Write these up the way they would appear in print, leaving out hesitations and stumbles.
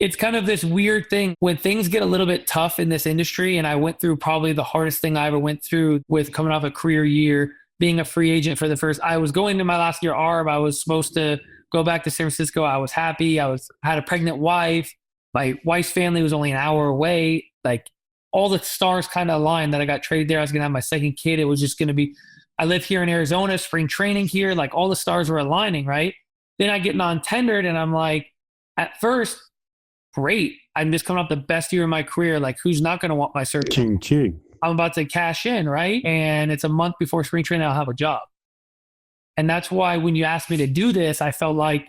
it's kind of this weird thing when things get a little bit tough in this industry. And I went through probably the hardest thing I ever went through with coming off a career year, being a free agent for the first, I was going to my last year ARB. I was supposed to go back to San Francisco. I was happy. Had a pregnant wife. My wife's family was only an hour away. Like all the stars kind of aligned that I got traded there. I was going to have my second kid. It was just going to be, I live here in Arizona, spring training here. Like all the stars were aligning, right? Then I get non-tendered and I'm like, at first, great. I'm just coming off the best year of my career. Like who's not going to want my service? Ching, ching. I'm about to cash in, right? And it's a month before spring training, I'll have a job. And that's why when you asked me to do this, I felt like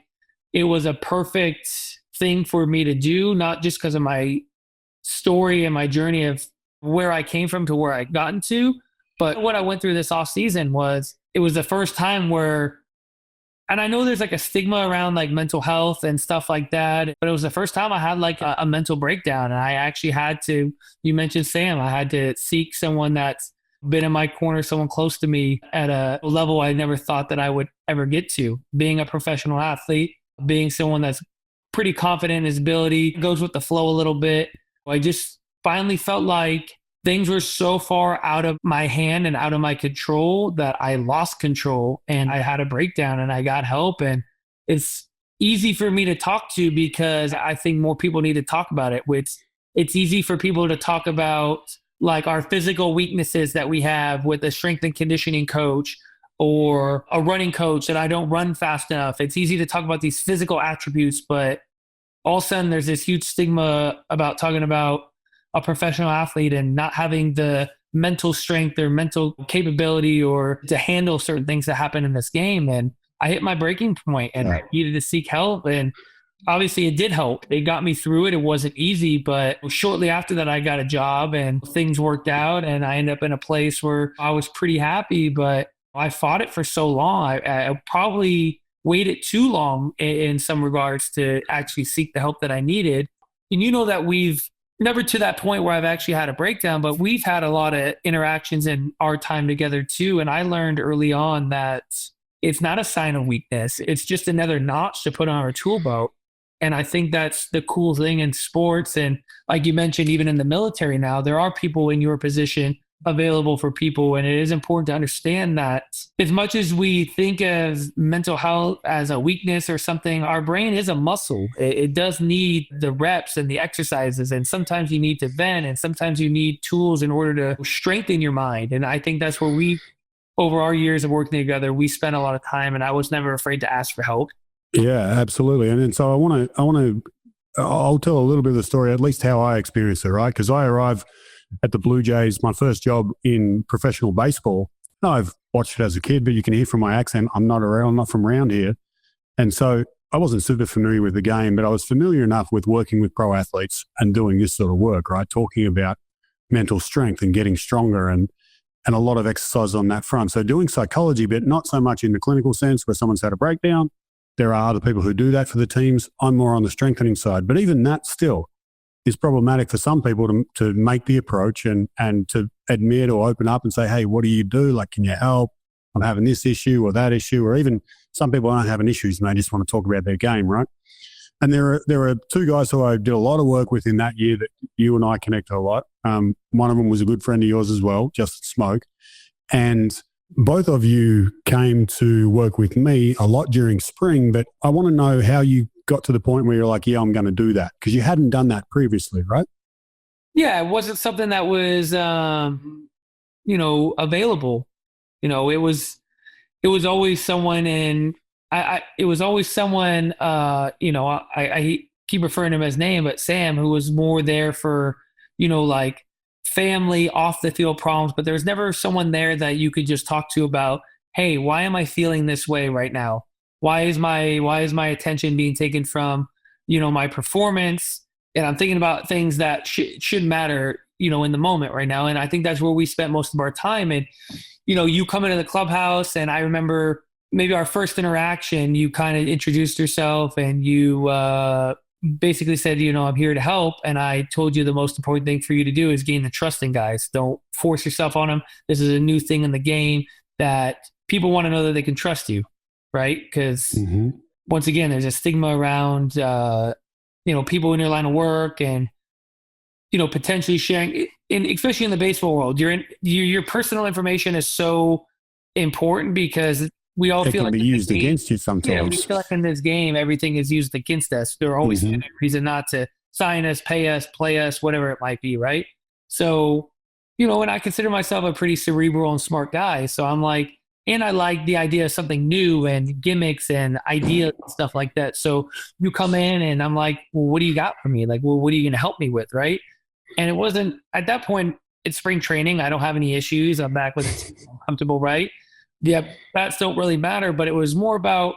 it was a perfect thing for me to do, not just because of my story and my journey of where I came from to where I gotten to, but what I went through this off season was, it was the first time where, and I know there's like a stigma around like mental health and stuff like that, but it was the first time I had like a mental breakdown. And I actually had to, you mentioned Sam, I had to seek someone that's been in my corner, someone close to me at a level I never thought that I would ever get to. Being a professional athlete, being someone that's pretty confident in his ability, goes with the flow a little bit. I just finally felt like things were so far out of my hand and out of my control that I lost control and I had a breakdown and I got help. And it's easy for me to talk to because I think more people need to talk about it. It's easy for people to talk about like our physical weaknesses that we have with a strength and conditioning coach or a running coach that I don't run fast enough. It's easy to talk about these physical attributes, but all of a sudden there's this huge stigma about talking about a professional athlete and not having the mental strength or mental capability or to handle certain things that happen in this game. And I hit my breaking point and I needed to seek help. And obviously it did help. It got me through it. It wasn't easy, but shortly after that, I got a job and things worked out and I ended up in a place where I was pretty happy, but I fought it for so long. I probably waited too long in some regards to actually seek the help that I needed. And you know that we've never to that point where I've actually had a breakdown, but we've had a lot of interactions in our time together too. And I learned early on that it's not a sign of weakness. It's just another notch to put on our tool belt. And I think that's the cool thing in sports. And like you mentioned, even in the military now, there are people in your position available for people. And it is important to understand that as much as we think of mental health as a weakness or something, our brain is a muscle. It does need the reps and the exercises. And sometimes you need to vent and sometimes you need tools in order to strengthen your mind. And I think that's where over our years of working together, we spent a lot of time and I was never afraid to ask for help. Yeah, absolutely. And so I'll tell a little bit of the story, at least how I experienced it, right? Because I arrived at the Blue Jays, my first job in professional baseball. I've watched it as a kid, but you can hear from my accent, I'm not from around here. And so I wasn't super familiar with the game, but I was familiar enough with working with pro athletes and doing this sort of work, right? Talking about mental strength and getting stronger and a lot of exercise on that front. So doing psychology, but not so much in the clinical sense where someone's had a breakdown. There are other people who do that for the teams. I'm more on the strengthening side. But even that still is problematic for some people to make the approach and to admit or open up and say, hey, what do you do? Like, can you help? I'm having this issue or that issue, or even some people aren't having issues and they just want to talk about their game, right? And there are two guys who I did a lot of work with in that year that you and I connect a lot. One of them was a good friend of yours as well, Justin Smoke. And both of you came to work with me a lot during spring, but I want to know how you got to the point where you're like, yeah, I'm going to do that, because you hadn't done that previously, right? Yeah, it wasn't something that was, available. It was always someone I keep referring to him as name, but Sam, who was more there for, like family off the field problems, but there was never someone there that you could just talk to about, hey, why am I feeling this way right now? Why is my attention being taken from, my performance? And I'm thinking about things that shouldn't matter, in the moment right now. And I think that's where we spent most of our time. And, you come into the clubhouse and I remember maybe our first interaction, you kind of introduced yourself and you basically said, I'm here to help. And I told you the most important thing for you to do is gain the trust in guys. Don't force yourself on them. This is a new thing in the game that people want to know that they can trust you. Right? Because once again, there's a stigma around people in your line of work and, potentially sharing, and especially in the baseball world, your personal information is so important because we all It feel can like be in this used game, against you yeah, we sometimes. feel like in this game, everything is used against us. There are always a reason not to sign us, pay us, play us, whatever it might be, right? So, and I consider myself a pretty cerebral and smart guy. So I'm like, and I like the idea of something new and gimmicks and ideas and stuff like that. So you come in and I'm like, well, what do you got for me? Like, well, what are you going to help me with? Right. And it wasn't at that point, it's spring training. I don't have any issues. I'm back with it. I'm comfortable, right? Yeah, bats don't really matter, but it was more about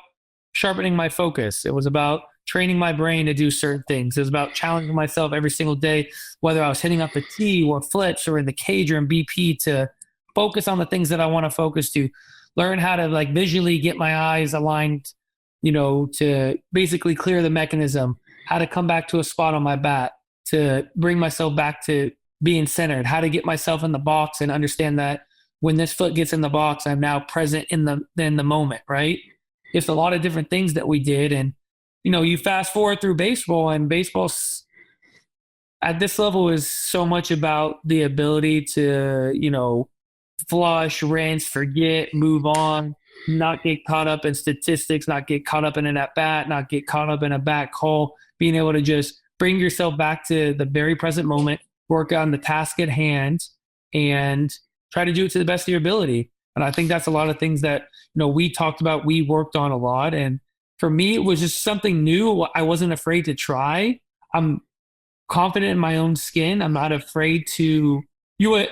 sharpening my focus. It was about training my brain to do certain things. It was about challenging myself every single day, whether I was hitting up a tee or flips or in the cage or in BP, to focus on the things that I want to focus to, learn how to like visually get my eyes aligned, to basically clear the mechanism, how to come back to a spot on my bat, to bring myself back to being centered, how to get myself in the box and understand that when this foot gets in the box, I'm now present in the moment, right? It's a lot of different things that we did. And, you fast forward through baseball, and baseball at this level is so much about the ability to, flush, rinse, forget, move on, not get caught up in statistics, not get caught up in an at bat, not get caught up in a back call, being able to just bring yourself back to the very present moment, work on the task at hand, and try to do it to the best of your ability. And I think that's a lot of things that, we talked about, we worked on a lot. And for me, it was just something new. I wasn't afraid to try. I'm confident in my own skin. I'm not afraid to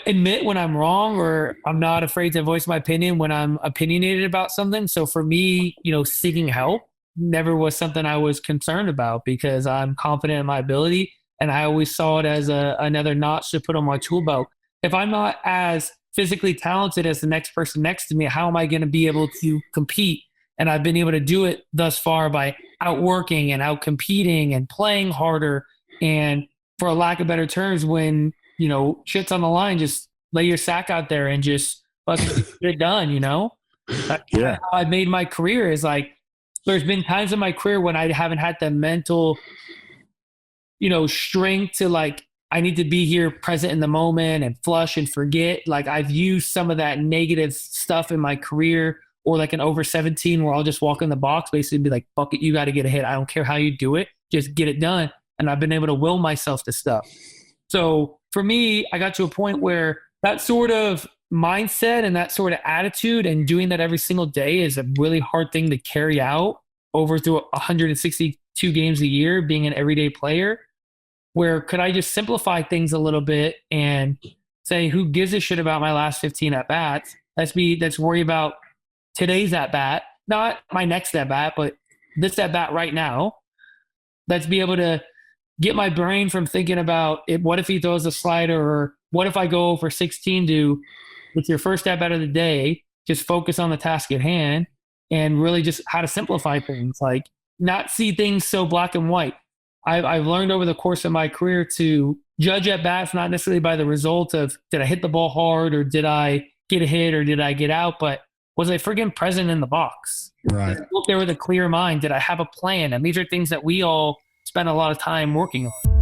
admit when I'm wrong, or I'm not afraid to voice my opinion when I'm opinionated about something. So for me, seeking help never was something I was concerned about, because I'm confident in my ability. And I always saw it as another notch to put on my tool belt. If I'm not as physically talented as the next person next to me, how am I going to be able to compete? And I've been able to do it thus far by outworking and outcompeting and playing harder. And for a lack of better terms, when, shit's on the line, just lay your sack out there and just fucking get it done, That's Yeah. how I've made my career. Is like, there's been times in my career when I haven't had the mental, strength to like, I need to be here present in the moment and flush and forget. Like, I've used some of that negative stuff in my career, or like an over 17 where I'll just walk in the box, basically be like, fuck it, you got to get a hit. I don't care how you do it. Just get it done. And I've been able to will myself to stuff. So for me, I got to a point where that sort of mindset and that sort of attitude and doing that every single day is a really hard thing to carry out over through 162 games a year, being an everyday player. Where could I just simplify things a little bit and say, who gives a shit about my last 15 at bats? Let's worry about today's at bat, not my next at bat, but this at bat right now. Let's be able to get my brain from thinking about it. What if he throws a slider, or what if I go for 16 to, with your first at bat of the day, just focus on the task at hand and really just how to simplify things, like not see things so black and white. I've learned over the course of my career to judge at bats, not necessarily by the result of did I hit the ball hard, or did I get a hit, or did I get out, but was I friggin' present in the box? Right. Did I look there with a clear mind? Did I have a plan? And these are things that we all spend a lot of time working on.